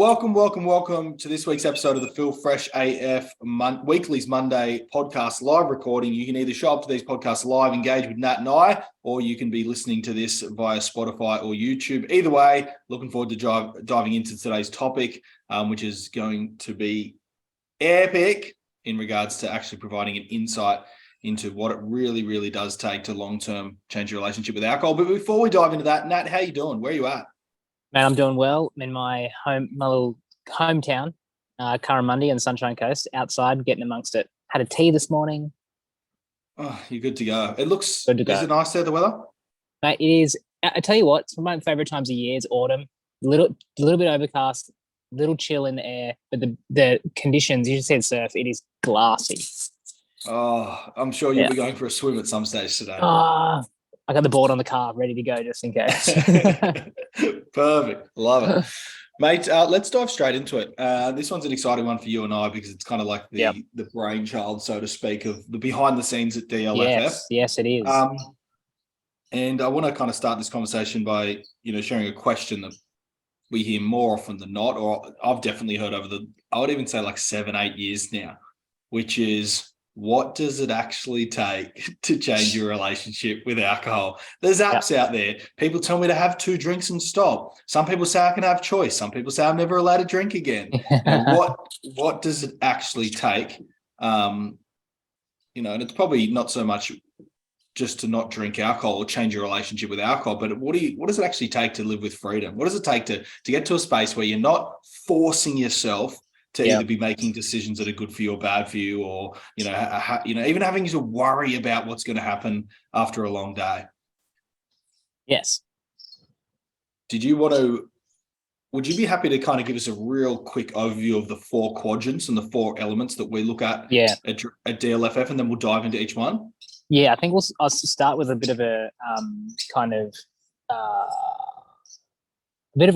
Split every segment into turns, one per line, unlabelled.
Welcome to this week's episode of the Feel Fresh AF Weekly's Monday podcast live recording. You can either show up to these podcasts live, engage with Nat and I, or you can be listening to this via Spotify or YouTube. Either way, looking forward to diving into today's topic, which is going to be epic in regards to actually providing an insight into what it really, really does take to long-term change your relationship with alcohol. But before we dive into that, Nat, how you doing? Where are you at?
Man, I'm doing well. I'm in my little hometown, Currimundi on the Sunshine Coast, outside getting amongst it. Had a tea this morning.
Oh, you're good to go. It looks
good to go.
Is it nice there, the weather?
Mate, it is. I tell you what, it's one of my favorite times of year. It's autumn. Little bit overcast, little chill in the air, but the conditions, you just said surf, it is glassy.
Oh, I'm sure you'll be going for a swim at some stage today.
I got the board on the car ready to go just in case.
Perfect. Love it. Mate, let's dive straight into it. This one's an exciting one for you and I because it's kind of like the brainchild, so to speak, of the behind the scenes at DLFF.
Yes, it is.
And I want to kind of start this conversation by, sharing a question that we hear more often than not, or I've definitely heard over I would even say like 7-8 years now, which is, what does it actually take to change your relationship with alcohol? There's apps out there. People tell me to have 2 drinks and stop. Some people say I can have choice. Some people say I'm never allowed to drink again. What does it actually take? And it's probably not so much just to not drink alcohol or change your relationship with alcohol, but what does it actually take to live with freedom? What does it take to get to a space where you're not forcing yourself to either be making decisions that are good for you or bad for you, or, even having to worry about what's going to happen after a long day?
Yes.
Would you be happy to kind of give us a real quick overview of the 4 quadrants and the 4 elements that we look at at DLFF, and then we'll dive into each one?
Yeah, I think I'll start with a bit of a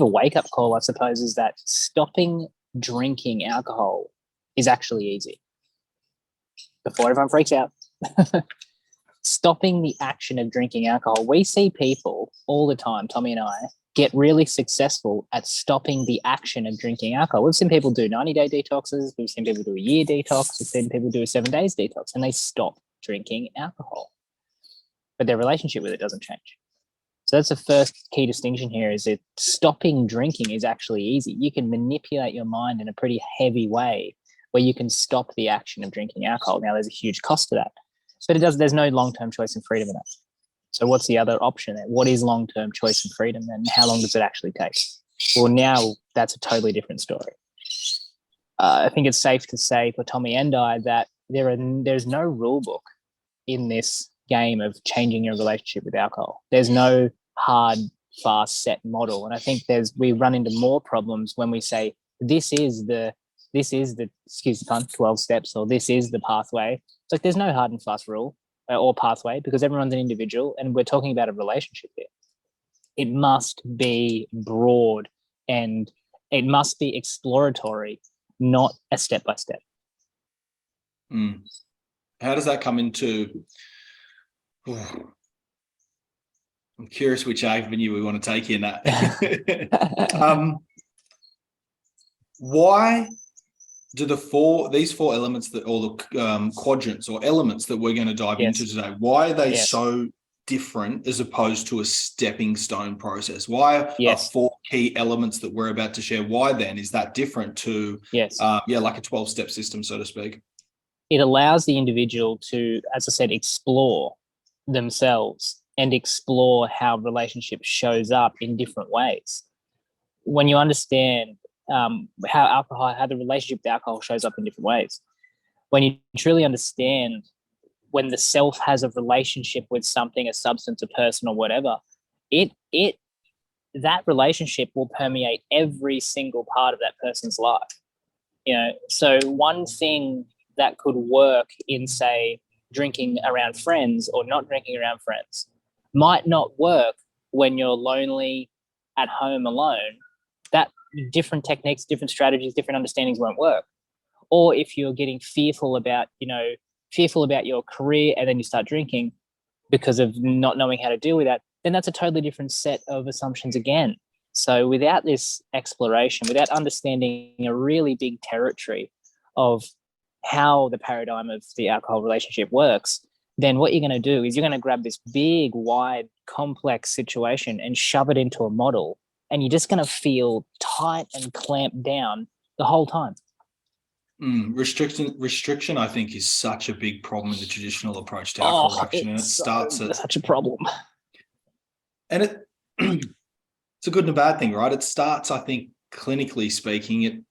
wake-up call, I suppose, is that stopping drinking alcohol is actually easy. Before everyone freaks out, stopping the action of drinking alcohol. We see people all the time, Tommy and I, get really successful at stopping the action of drinking alcohol. We've seen people do 90-day detoxes. We've seen people do a year detox. We've seen people do a 7 days detox, and they stop drinking alcohol, but their relationship with it doesn't change. So that's the first key distinction here, is that stopping drinking is actually easy. You can manipulate your mind in a pretty heavy way where you can stop the action of drinking alcohol. Now, there's a huge cost to that, but there's no long-term choice and freedom in that. So what's the other option there? What is long-term choice and freedom, and how long does it actually take? Well, now that's a totally different story. I think it's safe to say for Tommy and I that there's no rule book in this game of changing your relationship with alcohol. There's no hard, fast, set model. And I think we run into more problems when we say this is the excuse the pun, 12 steps, or this is the pathway. It's like there's no hard and fast rule or pathway, because everyone's an individual, and we're talking about a relationship here. It must be broad and it must be exploratory, not a step by step.
How does that come into? I'm curious which avenue we want to take in that. Why do these 4 elements or the quadrants or elements that we're going to dive into today, why are they so different as opposed to a stepping stone process? Why are 4 key elements that we're about to share? Why then is that different to like a 12-step system, so to speak?
It allows the individual to, as I said, explore themselves and explore how relationship shows up in different ways. When you understand how the relationship with alcohol shows up in different ways, when you truly understand when the self has a relationship with something, a substance, a person, or whatever, that relationship will permeate every single part of that person's life. So one thing that could work in, say, drinking around friends or not drinking around friends might not work when you're lonely at home alone. That different techniques, different strategies, different understandings won't work. Or if you're getting fearful about your career and then you start drinking because of not knowing how to deal with that, then that's a totally different set of assumptions again. So without this exploration, without understanding a really big territory of how the paradigm of the alcohol relationship works, then what you're going to do is you're going to grab this big, wide, complex situation and shove it into a model, and you're just going to feel tight and clamped down the whole time.
Restriction, I think, is such a big problem in the traditional approach to alcohol reduction, and it starts at
such a problem.
And it's a good and a bad thing, right? It starts, I think, clinically speaking,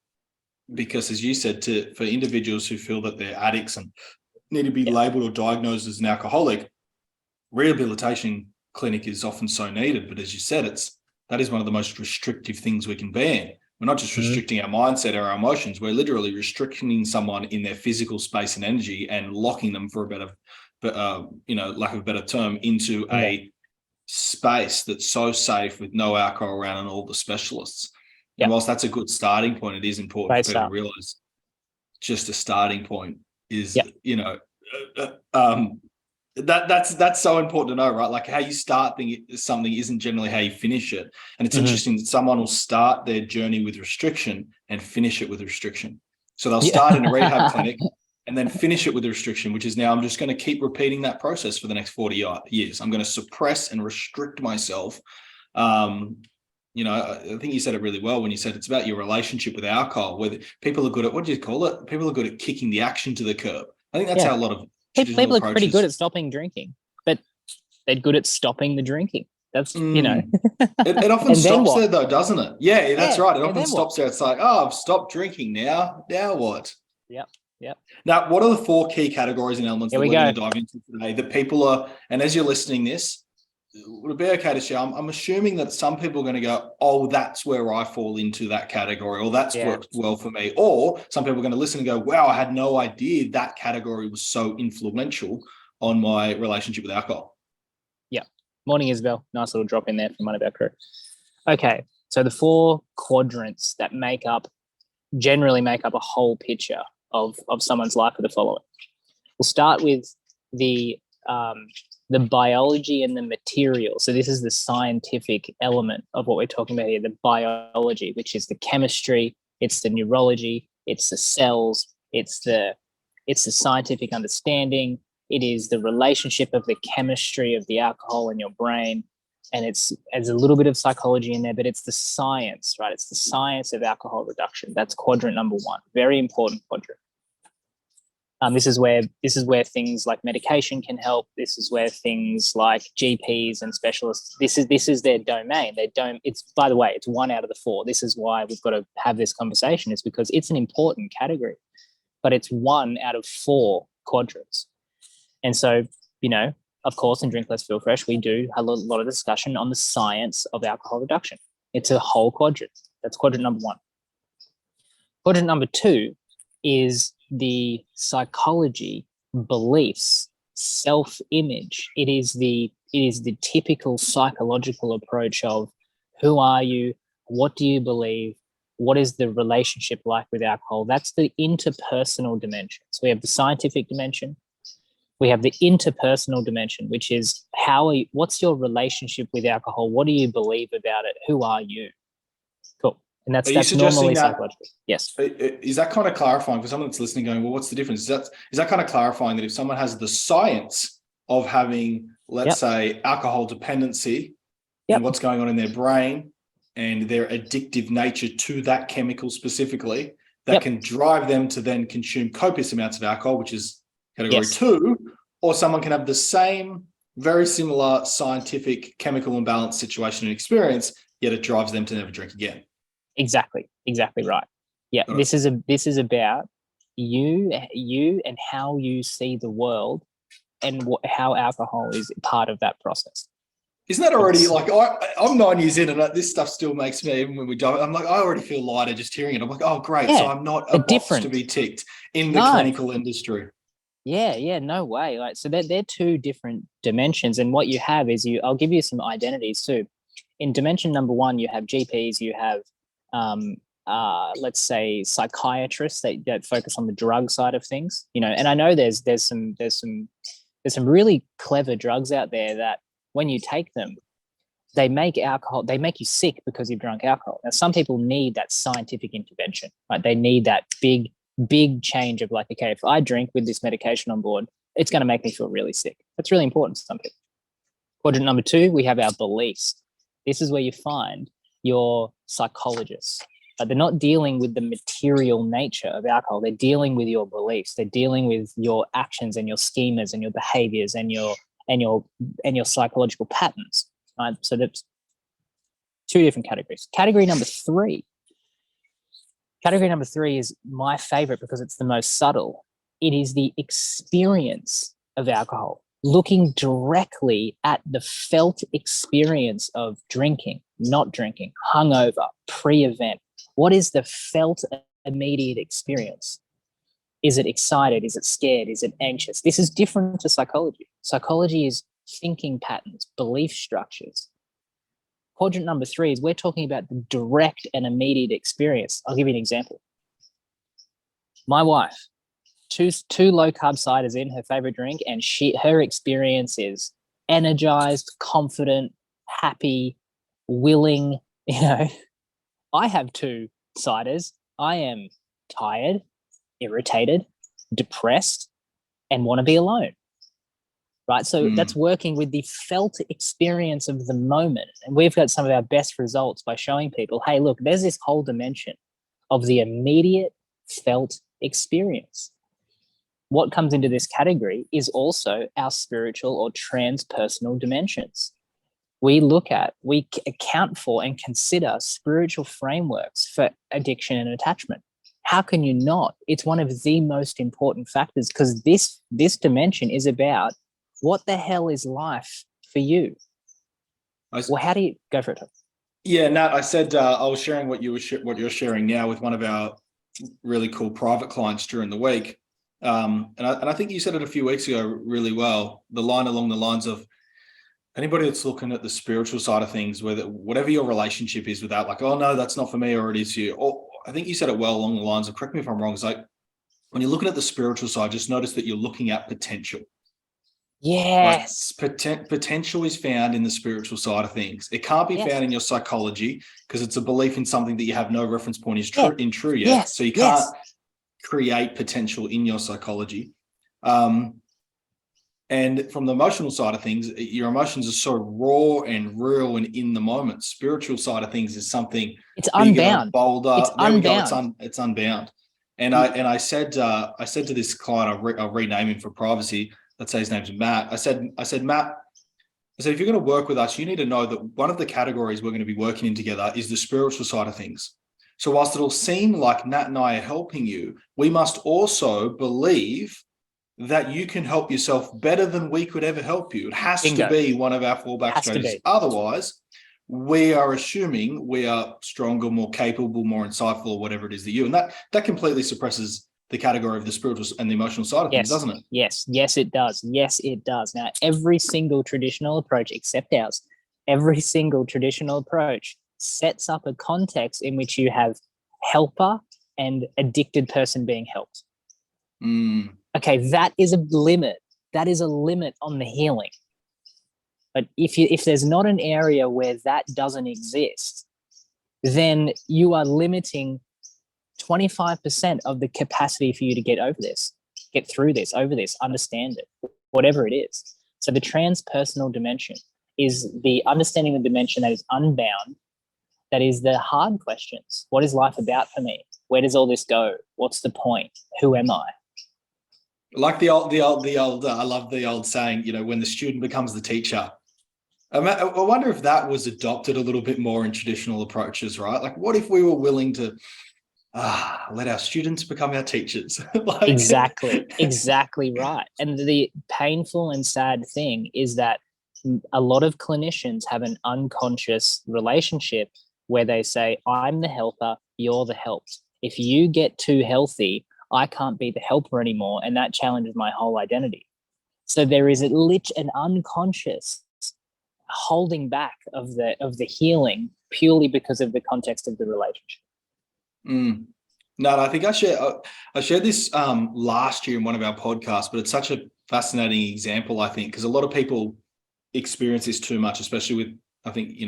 because as you said, for individuals who feel that they're addicts and need to be labelled or diagnosed as an alcoholic, rehabilitation clinic is often so needed. But as you said, that is one of the most restrictive things we can ban. We're not just restricting our mindset or our emotions. We're literally restricting someone in their physical space and energy and locking them, for a better, lack of a better term, into a space that's so safe with no alcohol around and all the specialists. And whilst that's a good starting point, it is important for people to realize just a starting point is, that's so important to know, right? Like how you start something isn't generally how you finish it. And it's interesting that someone will start their journey with restriction and finish it with restriction. So they'll start in a rehab clinic and then finish it with a restriction, which is now I'm just going to keep repeating that process for the next 40 years. I'm going to suppress and restrict myself. I think you said it really well when you said it's about your relationship with alcohol, where people are good at, what do you call it? People are good at kicking the action to the curb. I think that's how a lot of
people are pretty good at stopping drinking, but they're good at stopping the drinking. That's,
It often stops there though, doesn't it? Yeah, that's right. It often stops there. It's like, I've stopped drinking now. Now what?
Yep.
Now, what are the 4 key categories and elements that we're going to dive into today that people are, and as you're listening this, would it be okay to share? I'm assuming that some people are going to go, oh, that's where I fall into that category, or that's worked well for me. Or some people are going to listen and go, wow, I had no idea that category was so influential on my relationship with alcohol.
Yeah. Morning, Isabel. Nice little drop in there from one of our crew. Okay. So the 4 quadrants that generally make up a whole picture of someone's life are the following. We'll start with the biology and the material. So this is the scientific element of what we're talking about here, the biology, which is the chemistry, it's the neurology, it's the cells, it's the scientific understanding, it is the relationship of the chemistry of the alcohol in your brain, and there's a little bit of psychology in there, but it's the science, right? It's the science of alcohol reduction. That's quadrant number 1, very important quadrant. This is where things like medication can help. This is where things like GPs and specialists. This is their domain. It's, by the way, it's 1 out of the 4. This is why we've got to have this conversation. It's because it's an important category, but it's 1 out of 4 quadrants. And so, of course, in Drink Less Feel Fresh, we do a lot of discussion on the science of alcohol reduction. It's a whole quadrant. That's quadrant number 1. Quadrant number 2 is the psychology, beliefs, self-image. It is the typical psychological approach of who are you, what do you believe, what is the relationship like with alcohol. That's the interpersonal dimension. So we have the scientific dimension, we have the interpersonal dimension, which is what's your relationship with alcohol, what do you believe about it, who are you? Cool. And that's normally psychological. Yes.
Is that kind of clarifying for someone that's listening going, well, what's the difference? Is that kind of clarifying that if someone has the science of having, let's say, alcohol dependency and what's going on in their brain and their addictive nature to that chemical specifically, that can drive them to then consume copious amounts of alcohol, which is category 2, or someone can have the same, very similar scientific chemical imbalance situation and experience, yet it drives them to never drink again.
Exactly right. Yeah, this is about you and how you see the world, and how alcohol is part of that process.
Isn't that already I'm 9 years in, and this stuff still makes me, even when we dive, I'm like, I already feel lighter just hearing it. I'm like, oh great, so I'm not a box to be ticked in the clinical industry.
Yeah, no way. So they're 2 different dimensions, and what you have is I'll give you some identities too. In dimension number 1, you have GPs, you have let's say psychiatrists that focus on the drug side of things, and I know there's some really clever drugs out there that when you take them, they make you sick because you've drunk alcohol. Now, some people need that scientific intervention, right? They need that big change of like, okay, if I drink with this medication on board, it's going to make me feel really sick. That's really important to some people. Quadrant number 2, we have our beliefs. This is where you find your psychologists. But they're not dealing with the material nature of alcohol. They're dealing with your beliefs. They're dealing with your actions and your schemas and your behaviors and your psychological patterns. Right? So that's 2 different categories. Category number 3 is my favorite because it's the most subtle. It is the experience of alcohol, looking directly at the felt experience of drinking, not drinking, hungover, pre-event. What is the felt immediate experience? Is it excited? Is it scared? Is it anxious? This is different to psychology. Psychology is thinking patterns, belief structures. Quadrant number 3 is we're talking about the direct and immediate experience. I'll give you an example. My wife, two low carb ciders in her favorite drink, and her experience is energized, confident, happy, willing. I have 2 ciders. I am tired, irritated, depressed, and want to be alone. Right. So that's working with the felt experience of the moment. And we've got some of our best results by showing people, hey, look, there's this whole dimension of the immediate felt experience. What comes into this category is also our spiritual or transpersonal dimensions. We account for and consider spiritual frameworks for addiction and attachment. How can you not? It's one of the most important factors because this dimension is about what the hell is life for you? Well, how do you go for it?
Yeah, Nat, I said I was sharing what you're sharing now with one of our really cool private clients during the week. And I think you said it a few weeks ago really well, the line along the lines of anybody that's looking at the spiritual side of things, whatever your relationship is with that, like, oh no, that's not for me, or it is for you. Or I think you said it well along the lines of, correct me if I'm wrong, it's like when you're looking at the spiritual side, just notice that you're looking at potential.
Yes.
Like potential is found in the spiritual side of things. It can't be found in your psychology because it's a belief in something that you have no reference point is true yet.
Yes.
So you can't create potential in your psychology. And from the emotional side of things, your emotions are so raw and real and in the moment. Spiritual side of things is something
it's unbound,
bolder.
It's unbound.
We go. It's unbound. And I said to this client, I'll rename him for privacy. Let's say his name's Matt. I said, Matt, if you're going to work with us, you need to know that one of the categories we're going to be working in together is the spiritual side of things. So whilst it'll seem like Nat and I are helping you, we must also believe that you can help yourself better than we could ever help you. It has to be one of our fallback strategies. Otherwise, we are assuming we are stronger, more capable, more insightful, or whatever it is that you. And that completely suppresses the category of the spiritual and the emotional side of things, doesn't it?
Yes, it does. Yes, it does. Now, every single traditional approach, except ours, every single traditional approach sets up a context in which you have helper and addicted person being helped. Okay, that is a limit. That is a limit on the healing. But if there's not an area where that doesn't exist, then you are limiting 25% of the capacity for you to get over this, get through this, over this, understand it, whatever it is. So the transpersonal dimension is the understanding of the dimension that is unbound, that is the hard questions. What is life about for me? Where does all this go? What's the point? Who am I?
Like the old, I love the old saying, when the student becomes the teacher. I wonder if that was adopted a little bit more in traditional approaches, right? Like, what if we were willing to let our students become our teachers?
Exactly right. And the painful and sad thing is that a lot of clinicians have an unconscious relationship where they say, I'm the helper, you're the helped. If you get too healthy, I can't be the helper anymore, and that challenges my whole identity. So there is an unconscious holding back of the healing purely because of the context of the relationship.
No, I think I shared this last year in one of our podcasts, but it's such a fascinating example, I think, because a lot of people experience this too much, especially with I think,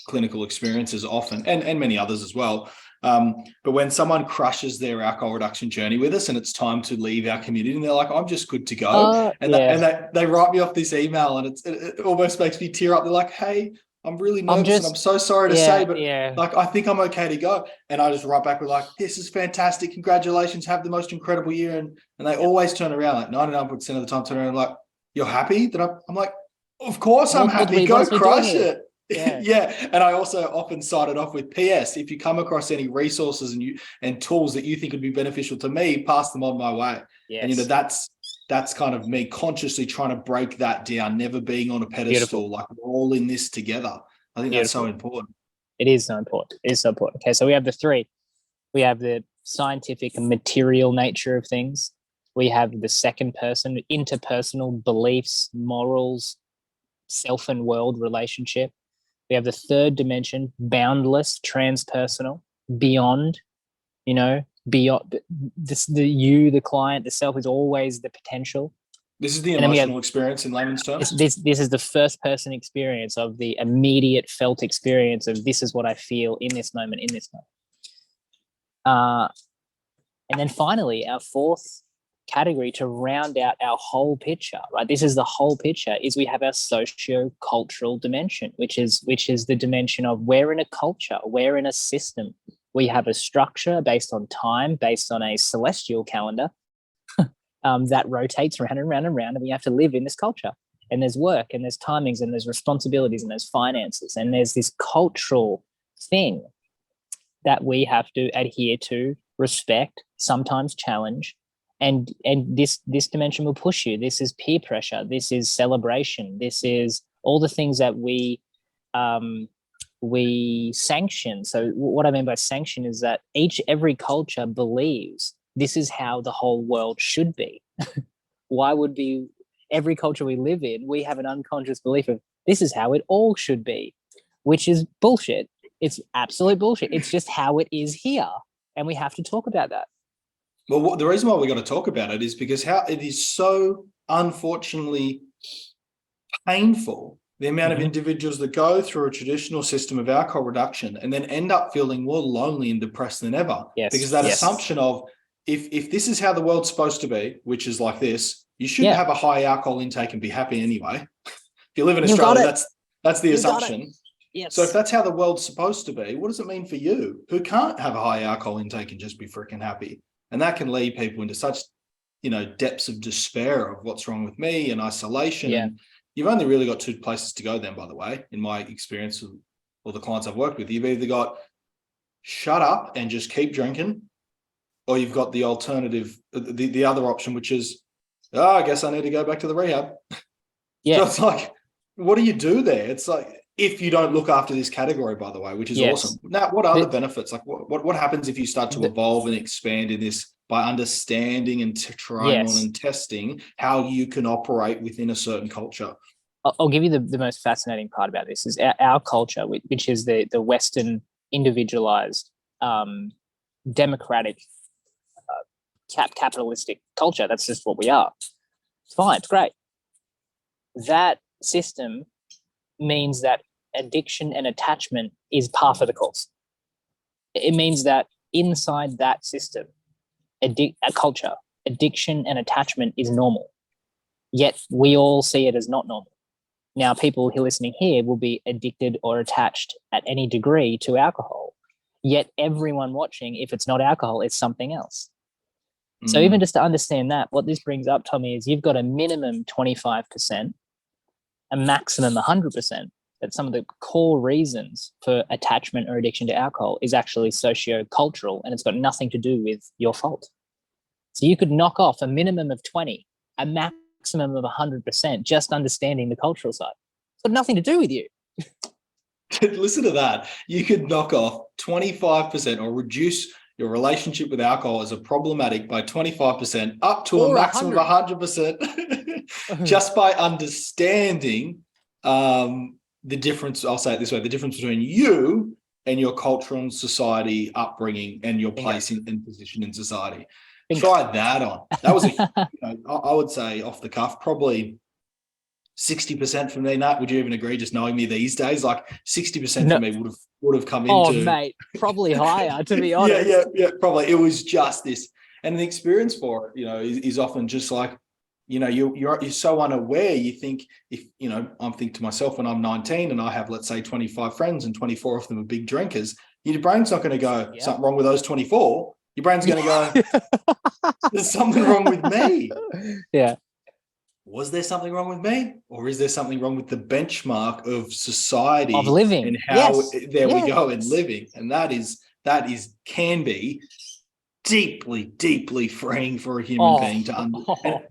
clinical experiences often, and many others as well. But when someone crushes their alcohol reduction journey with us and it's time to leave our community and they're like, I'm just good to go. They write me off this email and it almost makes me tear up. They're like, hey, I'm really nervous and I'm so sorry to say, but like, I think I'm okay to go. And I just write back with like, this is fantastic. Congratulations. Have the most incredible year. And they always turn around, like 99% of the time, turn around like, you're happy that I'm like, of course I'm happy. Go crush it. Yeah. And I also often start it off with PS. If you come across any resources and tools that you think would be beneficial to me, pass them on my way.
Yes.
And that's kind of me consciously trying to break that down, never being on a pedestal. Beautiful. Like we're all in this together. I think that's so important.
It is so important. It is so important. Okay, so we have the three. We have the scientific and material nature of things. We have the second person, interpersonal beliefs, morals, self and world relationship. We have the third dimension, boundless, transpersonal, beyond, beyond this, the client, the self is always the potential.
This is the emotional experience in layman's terms.
This is the first person experience of the immediate felt experience of this is what I feel in this moment, and then finally, our fourth category to round out our whole picture, right? This is the whole picture, is we have our socio-cultural dimension, which is the dimension of we're in a culture, we're in a system. We have a structure based on time, based on a celestial calendar that rotates round and round and round, and we have to live in this culture. And there's work, and there's timings, and there's responsibilities, and there's finances, and there's this cultural thing that we have to adhere to, respect, sometimes challenge. And this dimension will push you. This is peer pressure. This is celebration. This is all the things that we sanction. So what I mean by sanction is that every culture believes this is how the whole world should be. Why would be every culture we live in, we have an unconscious belief of this is how it all should be, which is bullshit. It's absolute bullshit. It's just how it is here. And we have to talk about that.
Well, the reason why we got to talk about it is because how it is so unfortunately painful, the amount of individuals that go through a traditional system of alcohol reduction and then end up feeling more lonely and depressed than ever.
Yes.
Because that assumption of if this is how the world's supposed to be, which is like this, you shouldn't have a high alcohol intake and be happy anyway. If you live in Australia, that's the assumption.
Yes.
So if that's how the world's supposed to be, what does it mean for you who can't have a high alcohol intake and just be freaking happy? And that can lead people into such, depths of despair of what's wrong with me and isolation.
Yeah.
And you've only really got two places to go then, by the way, in my experience with all the clients I've worked with. You've either got shut up and just keep drinking, or you've got the alternative, the other option, which is, I guess I need to go back to the rehab.
Yeah.
So it's like, what do you do there? It's like, if you don't look after this category, by the way, which is awesome. Now, what are the benefits? Like what happens if you start to evolve and expand in this by understanding and trying on and testing how you can operate within a certain culture?
I'll give you the most fascinating part about this is our culture, which is the Western individualized, democratic, capitalistic culture. That's just what we are. It's fine. It's great. That system means that addiction and attachment is par for the course. It means that inside that system, a culture, addiction and attachment is normal. Yet we all see it as not normal. Now, people who are listening here will be addicted or attached at any degree to alcohol. Yet everyone watching, if it's not alcohol, it's something else. So even just to understand that, what this brings up, Tommy, is you've got a minimum 25%, a maximum 100%, that some of the core reasons for attachment or addiction to alcohol is actually socio-cultural, and it's got nothing to do with your fault. So you could knock off a minimum of 20, a maximum of 100%, just understanding the cultural side. It's got nothing to do with you.
Listen to that. You could knock off 25% or reduce your relationship with alcohol as a problematic by 25% up to a maximum of 100% just by understanding the difference. I'll say it this way, the difference between you and your cultural and society upbringing and your place in position in society. Try that on. That was I would say off the cuff, probably 60% for me, Nat, would you even agree, just knowing me these days? Like 60%
No.
for me would have come
Oh,
into
mate, probably higher, to be honest.
yeah, probably. It was just this. And the experience for it, is often just like, you're so unaware. You think if, I'm thinking to myself when I'm 19 and I have, let's say 25 friends and 24 of them are big drinkers, your brain's not going to go, something wrong with those 24. Your brain's going to go, there's something wrong with me.
Yeah.
Was there something wrong with me? Or is there something wrong with the benchmark of society
Of living.
and how we
Yes.
go in living? And that can be deeply, deeply freeing for a human being to understand.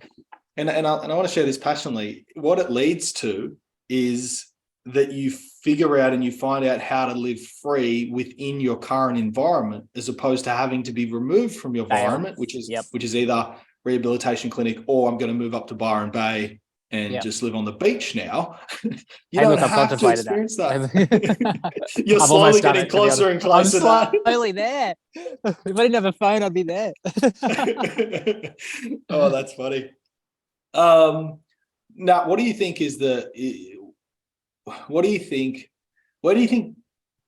And I want to share this passionately. What it leads to is that you figure out and you find out how to live free within your current environment, as opposed to having to be removed from your environment, which is either rehabilitation clinic or I'm going to move up to Byron Bay and just live on the beach now. You don't have to experience that. You're slowly getting closer and closer.
I'm slowly there. If I didn't have a phone, I'd be there.
Oh, that's funny. Now, what do you think where do you think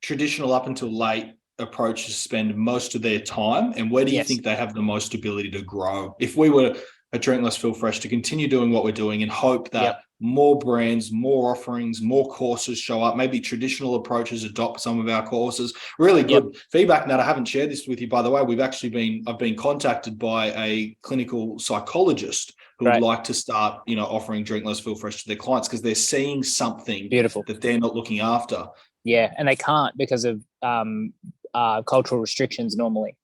traditional up until late approaches spend most of their time, and where do you think they have the most ability to grow? If we were at Drink Less Feel Fresh to continue doing what we're doing and hope that more brands, more offerings, more courses show up, maybe traditional approaches adopt some of our courses. Really good feedback, Nat. I haven't shared this with you, by the way. I've been contacted by a clinical psychologist who would like to start, offering Drink Less Feel Fresh to their clients because they're seeing something that they're not looking after.
Yeah, and they can't because of cultural restrictions normally.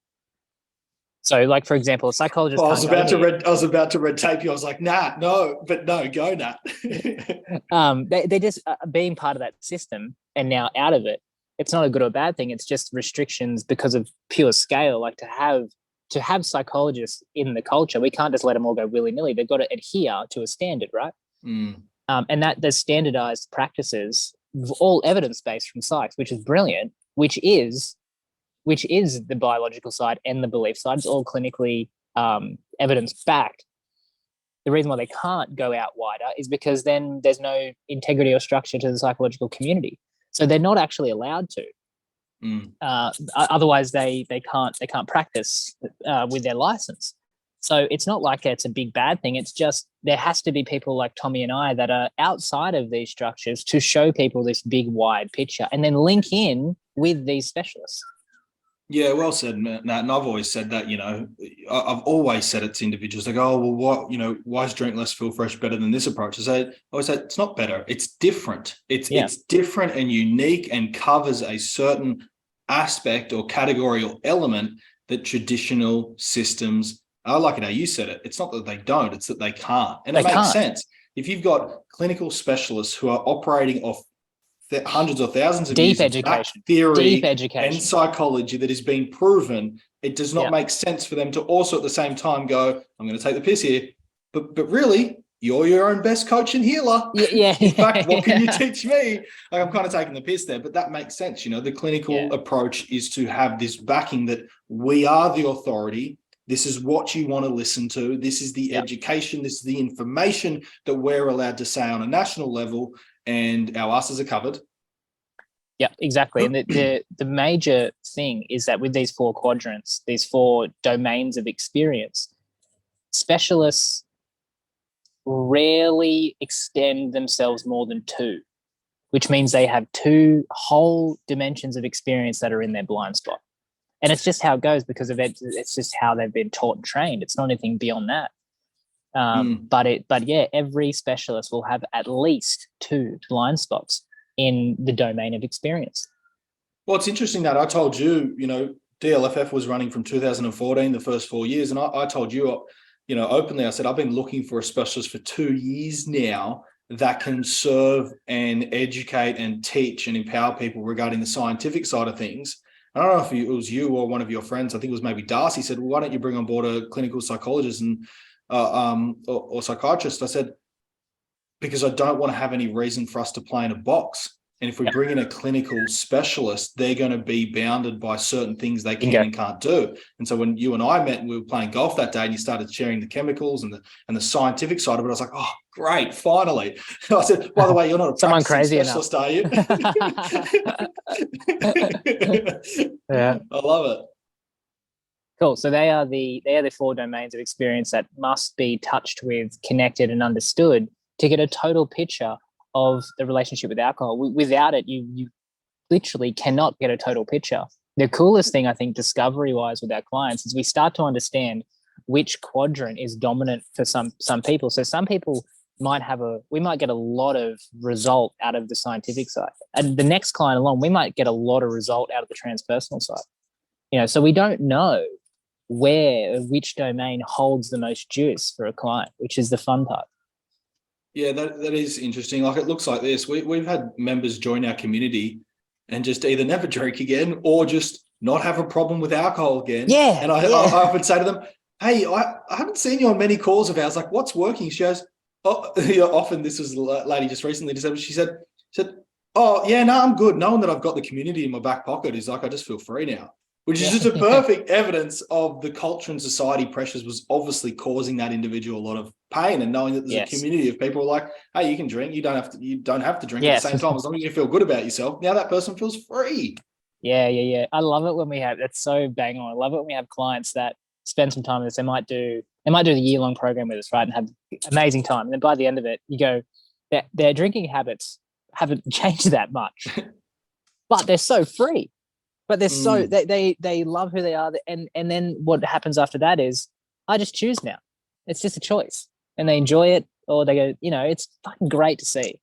So, like, for example, a psychologist.
I was about to red tape you. I was like, Nat, no, go, Nat.
They just being part of that system and now out of it. It's not a good or bad thing. It's just restrictions because of pure scale. Like to have psychologists in the culture, we can't just let them all go willy nilly. They've got to adhere to a standard, right? And that there's standardized practices, all evidence based from psychs, which is brilliant. Which is the biological side and the belief side. It's all clinically evidence-backed. The reason why they can't go out wider is because then there's no integrity or structure to the psychological community. So they're not actually allowed to. Otherwise, they can't practice with their license. So it's not like it's a big bad thing. It's just there has to be people like Tommy and I that are outside of these structures to show people this big, wide picture and then link in with these specialists.
Yeah, well said, Nat. And I've always said that, I've always said it to individuals. They go, oh, well, why is Drink Less Feel Fresh better than this approach? I always say it's not better. It's different. It's different and unique and covers a certain aspect or category or element that traditional systems, I like it how you said it. It's not that they don't, it's that they can't. And it makes sense. If you've got clinical specialists who are operating off hundreds or thousands of years of theory and psychology that is being proven, it does not make sense for them to also at the same time go, I'm going to take the piss here, but really you're your own best coach and healer. In fact, what can you teach me? Like, I'm kind of taking the piss there, but that makes sense. The clinical approach is to have this backing that we are the authority. This is what you want to listen to. This is the education. This is the information that we're allowed to say on a national level, and our asses are covered.
Yeah, exactly. And the major thing is that with these 4 quadrants, these 4 domains of experience, specialists rarely extend themselves more than 2, which means they have 2 whole dimensions of experience that are in their blind spot. And it's just how it goes because of it. It's just how they've been taught and trained. It's not anything beyond that. But every specialist will have at least 2 blind spots in the domain of experience.
Well, it's interesting that I told you, DLFF was running from 2014, the first 4 years. And I told you, openly, I said, I've been looking for a specialist for 2 years now that can serve and educate and teach and empower people regarding the scientific side of things. I don't know if it was you or one of your friends, I think it was maybe Darcy, said, well, why don't you bring on board a clinical psychologist and or psychiatrist? I said, because I don't want to have any reason for us to play in a box. And if we bring in a clinical specialist, they're going to be bounded by certain things they can and can't do. And so when you and I met and we were playing golf that day and you started sharing the chemicals and the scientific side of it, I was like, oh, great, finally. I said, by the way, you're not a
Someone crazy
specialist, are you?
Yeah.
I love it.
Cool. So they are the 4 domains of experience that must be touched with, connected, and understood to get a total picture of the relationship with alcohol. Without it, you literally cannot get a total picture. The coolest thing, I think, discovery-wise with our clients is we start to understand which quadrant is dominant for some people. So some people we might get a lot of result out of the scientific side. And the next client along, we might get a lot of result out of the transpersonal side. So we don't know which domain holds the most juice for a client, which is the fun part.
Yeah, that is interesting. Like, it looks like this. We've had members join our community and just either never drink again or just not have a problem with alcohol again.
Yeah.
And I often say to them, hey, I haven't seen you on many calls of ours. Like, what's working? She goes, oh, often this was a lady just recently decided, she said, oh, yeah, no, I'm good. Knowing that I've got the community in my back pocket is like, I just feel free now. Which is just a perfect evidence of the culture and society pressures was obviously causing that individual a lot of pain, and knowing that there's a community of people like, hey, you can drink, you don't have to drink at the same time, as long as you feel good about yourself. Now that person feels free.
Yeah. I love it when we have, that's so bang on. I love it when we have clients that spend some time with us. They might do the year-long program with us, right, and have amazing time. And then by the end of it, you go, their drinking habits haven't changed that much, but they're so free. But they're so they love who they are, and then what happens after that is I just choose now. It's just a choice, and they enjoy it, or they go, it's fucking great to see.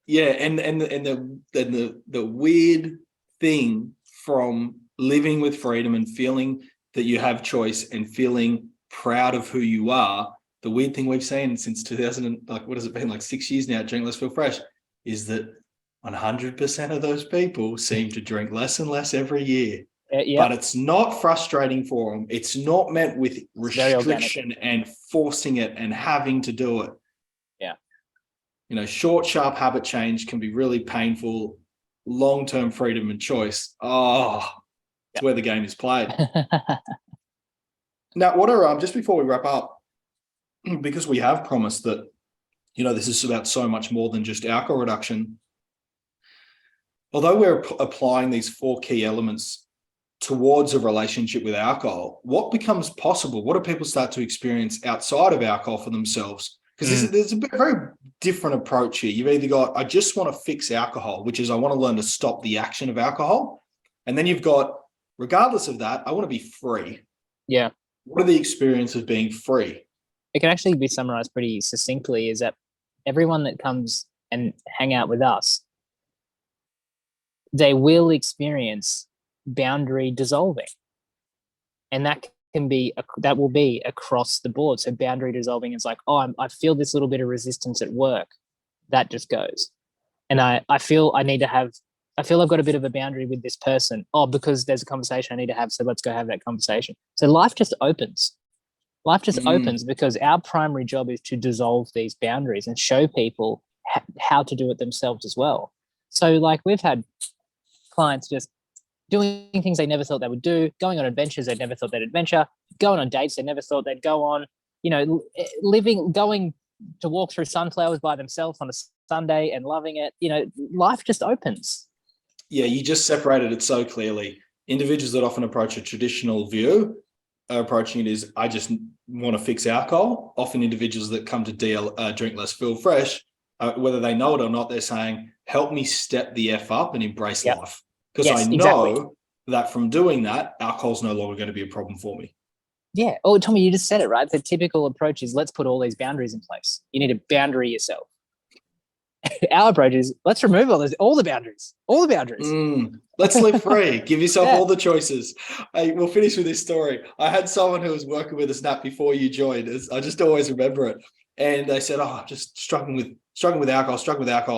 Yeah, and the weird thing from living with freedom and feeling that you have choice and feeling proud of who you are. The weird thing we've seen since 2000, what has it been, like 6 years now? Drink Less, Feel Fresh, is that 100% of those people seem to drink less and less every year. But it's not frustrating for them. It's not met with restriction and forcing it and having to do it.
Yeah.
Short, sharp habit change can be really painful. Long-term freedom and choice. It's where the game is played. Now, what are just before we wrap up, because we have promised that, this is about so much more than just alcohol reduction. Although we're applying these 4 key elements towards a relationship with alcohol, what becomes possible? What do people start to experience outside of alcohol for themselves? Because there's a very different approach here. You've either got, I just want to fix alcohol, which is I want to learn to stop the action of alcohol. And then you've got, regardless of that, I want to be free.
Yeah.
What are the experiences of being free?
It can actually be summarized pretty succinctly, is that everyone that comes and hang out with us, they will experience boundary dissolving, and that will be across the board. So boundary dissolving is like, I feel this little bit of resistance at work, that just goes, and I feel I've got a bit of a boundary with this person. Because there's a conversation I need to have, so let's go have that conversation. So life just opens. Opens because our primary job is to dissolve these boundaries and show people how to do it themselves as well. So like we've had clients just doing things they never thought they would do, going on adventures they never thought they'd adventure, going on dates they never thought they'd go on, going to walk through sunflowers by themselves on a Sunday and loving it. Life just opens.
Yeah, you just separated it so clearly. Individuals that often approach a traditional view are approaching it as, I just want to fix alcohol. Often individuals that come to Drink Less, Feel Fresh, whether they know it or not, they're saying, help me step the F up and embrace life. Because I know that from doing that, alcohol's no longer going to be a problem for me.
Yeah. Oh, Tommy, you just said it, right? The typical approach is, let's put all these boundaries in place. You need to boundary yourself. Our approach is, let's remove all the boundaries.
Let's live free. Give yourself all the choices. We'll finish with this story. I had someone who was working with us, Nat, before you joined. I just always remember it. And they said, I'm just struggling with alcohol.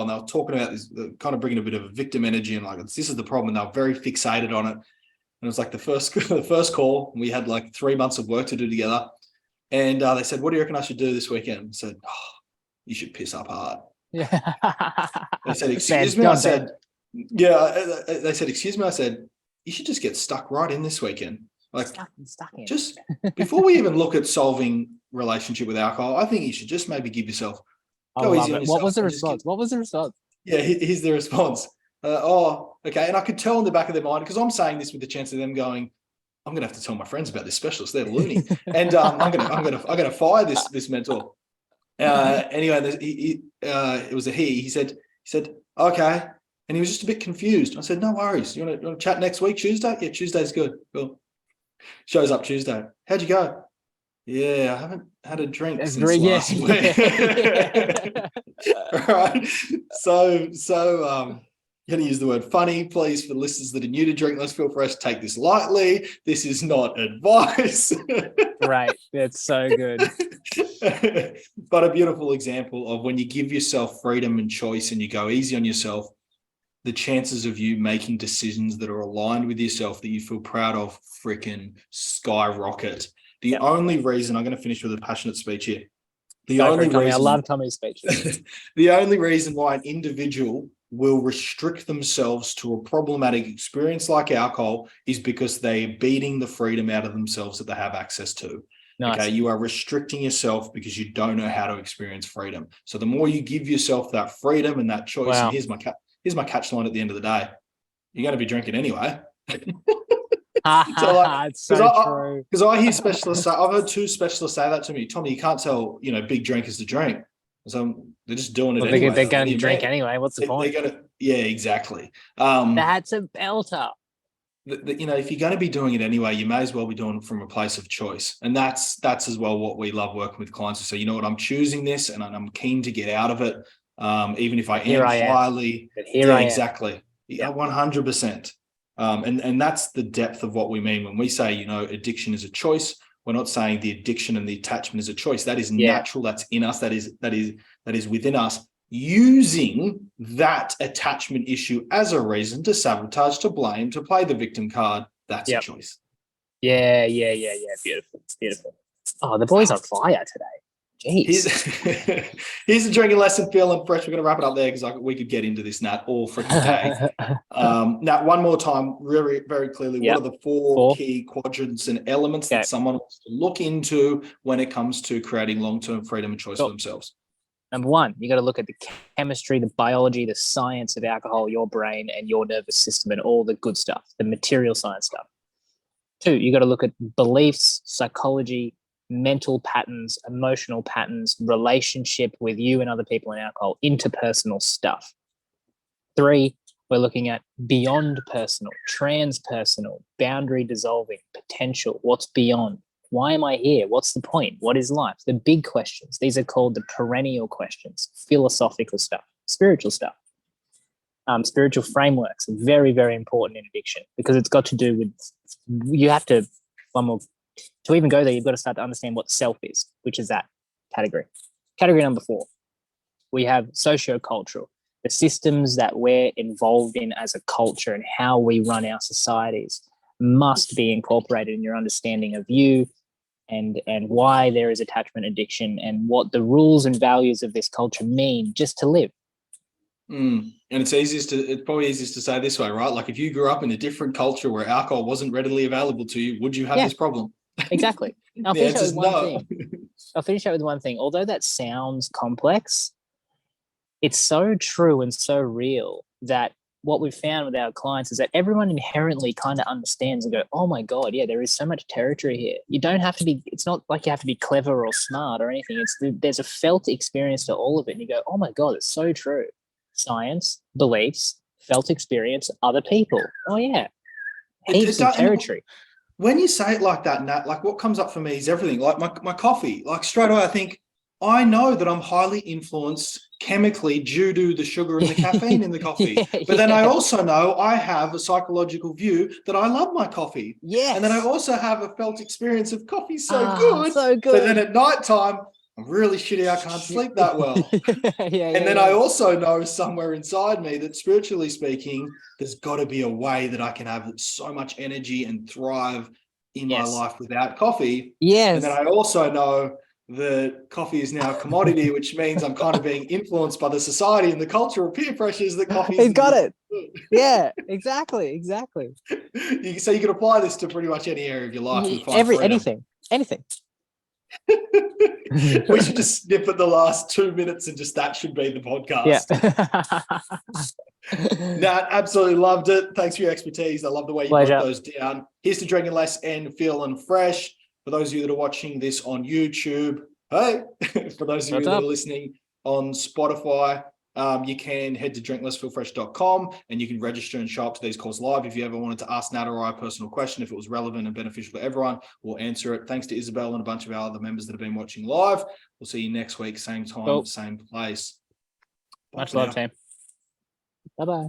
And they were talking about this, kind of bringing a bit of a victim energy, and like, this is the problem. And they were very fixated on it. And it was like the first call. We had like 3 months of work to do together. And they said, what do you reckon I should do this weekend? I said, you should piss up hard.
Yeah.
They said, excuse me. I said, Yeah, they said, excuse me. I said, you should just get stuck right in this weekend. Like,
stuck in.
just before we even look at solving relationship with alcohol, I think you should just maybe give yourself,
I
go
love
easy on
it. What
yourself.
was the
And just
response? What was the response?
yeah, here's the response. Oh, okay. And I could tell in the back of their mind, because I'm saying this with the chance of them going, I'm gonna have to tell my friends about this specialist. They're loony, and I'm gonna fire this mentor. Anyway, it was a he. He said, okay, and he was just a bit confused. I said, no worries. You want to chat next week, Tuesday? Yeah, Tuesday's good. Cool. Shows up Tuesday. How'd you go? Yeah, I haven't had a drink since last week. Right. So going to use the word funny, please, for listeners that are new to drink. Let's feel free to take this lightly. This is not advice.
Right. That's so good.
But a beautiful example of when you give yourself freedom and choice and you go easy on yourself, the chances of you making decisions that are aligned with yourself that you feel proud of freaking skyrocket. The only reason, I'm going to finish with a passionate speech here.
I love Tommy's speeches.
The only reason why an individual will restrict themselves to a problematic experience like alcohol is because they're beating the freedom out of themselves that they have access to. Nice. Okay, you are restricting yourself because you don't know how to experience freedom. So the more you give yourself that freedom and that choice, and here's my catch line at the end of the day, you're going to be drinking anyway.
So like, it's so true.
Because I hear specialists say, I've heard two specialists say that to me. Tommy, you can't tell, big drinkers to drink. So they're just doing it anyway.
They're going to drink anyway. What's the point?
Yeah, exactly.
That's a belter.
If you're going to be doing it anyway, you may as well be doing it from a place of choice. And that's as well what we love working with clients. So, you know what, I'm choosing this and I'm keen to get out of it. Even if I am highly. Exactly. Yeah, 100%. And that's the depth of what we mean when we say, addiction is a choice. We're not saying the addiction and the attachment is a choice. That is natural. That's in us. That is within us. Using that attachment issue as a reason to sabotage, to blame, to play the victim card. That's a choice.
Yeah. Beautiful. It's beautiful. Oh, the boy's on fire today. Jeez.
Here's a drinking lesson, feeling fresh. We're going to wrap it up there because we could get into this, Nat, all freaking day. Nat, one more time, very, very clearly, what are the four key quadrants and elements that someone wants to look into when it comes to creating long-term freedom and choice for themselves?
Number one, you got to look at the chemistry, the biology, the science of alcohol, your brain and your nervous system and all the good stuff, the material science stuff. Two, you got to look at beliefs, psychology, mental patterns, emotional patterns, relationship with you and other people in alcohol, interpersonal stuff. Three, we're looking at beyond personal, transpersonal, boundary dissolving, potential, what's beyond. Why am I here? What's the point? What is life? The big questions. These are called the perennial questions, philosophical stuff, spiritual stuff. Spiritual frameworks are very, very important in addiction because it's got to do with, to even go there, you've got to start to understand what self is, which is that category. Category number 4, we have sociocultural, the systems that we're involved in as a culture and how we run our societies must be incorporated in your understanding of you and why there is attachment addiction and what the rules and values of this culture mean just to live.
And it's probably easiest to say this way, right? Like if you grew up in a different culture where alcohol wasn't readily available to you, would you have this problem?
Exactly. I'll finish out with one thing. Although that sounds complex, it's so true and so real that what we've found with our clients is that everyone inherently kind of understands and go, oh my God, yeah, there is so much territory here. You don't have to be, it's not like you have to be clever or smart or anything. There's a felt experience to all of it. And you go, oh my God, it's so true. Science, beliefs, felt experience, other people. Oh yeah. Heaps of territory.
When you say it like that, Nat, like what comes up for me is everything. Like my coffee, like straight away I think, I know that I'm highly influenced chemically due to the sugar and the caffeine in the coffee. But then I also know I have a psychological view that I love my coffee.
Yes.
And then I also have a felt experience of coffee so good. But then at nighttime, I'm really shitty. I can't sleep that well. And then I also know somewhere inside me that spiritually speaking, there's got to be a way that I can have so much energy and thrive in my life without coffee.
Yes.
And then I also know that coffee is now a commodity, which means I'm kind of being influenced by the society and the culture of peer pressures that coffee is.
He's got it. Yeah, exactay.
So you can apply this to pretty much any area of your life. And find freedom.
Anything.
We should just snip at the last 2 minutes and just that should be the podcast.
Yeah.
Nat, absolutely loved it. Thanks for your expertise. I love the way you broke those down. Here's to drinking less and feeling fresh. For those of you that are watching this on YouTube, hey, for those of you that are listening on Spotify, you can head to drinklessfeelfresh.com and you can register and show up to these calls live. If you ever wanted to ask Nat or I a personal question, if it was relevant and beneficial to everyone, we'll answer it. Thanks to Isabel and a bunch of our other members that have been watching live. We'll see you next week, same time, same place.
Much love, team. Bye-bye.